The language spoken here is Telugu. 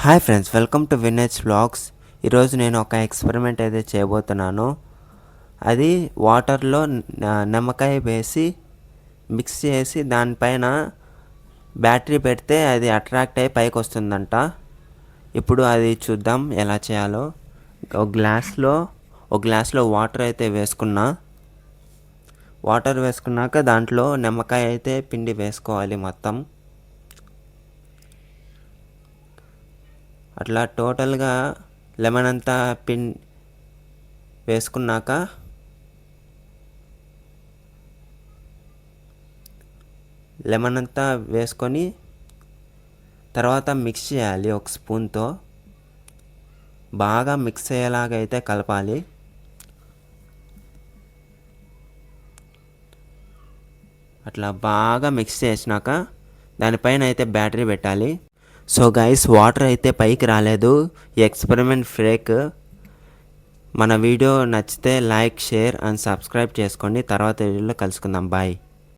హాయ్ ఫ్రెండ్స్, వెల్కమ్ టు వినేజ్ వ్లాగ్స్. ఈరోజు నేను ఒక ఎక్స్పెరిమెంట్ అయితే చేయబోతున్నాను. అది వాటర్లో నిమ్మకాయ వేసి మిక్స్ చేసి దానిపైన బ్యాటరీ పెడితే అది అట్రాక్ట్ అయ్యి పైకి వస్తుందంట. ఇప్పుడు అది చూద్దాం ఎలా చేయాలో. ఒక గ్లాస్లో వాటర్ అయితే వేసుకున్నా. వాటర్ వేసుకున్నాక దాంట్లో నిమ్మకాయ అయితే పిండి వేసుకోవాలి మొత్తం. అట్లా టోటల్గా లెమన్ అంతా వేసుకున్నాక లెమన్ అంతా వేసుకొని తర్వాత మిక్స్ చేయాలి. ఒక స్పూన్తో బాగా మిక్స్ అయ్యేలాగా అయితే కలపాలి. అట్లా బాగా మిక్స్ చేసినాక దానిపైన అయితే బ్యాటరీ పెట్టాలి. సో గైస్, వాటర్ అయితే పైకి రాలేదు. ఈ ఎక్స్పెరిమెంట్ ఫేక్. మన వీడియో నచ్చితే లైక్, షేర్ అండ్ సబ్స్క్రైబ్ చేసుకోండి. తర్వాత వీడియోలో కలుసుకుందాం. బాయ్.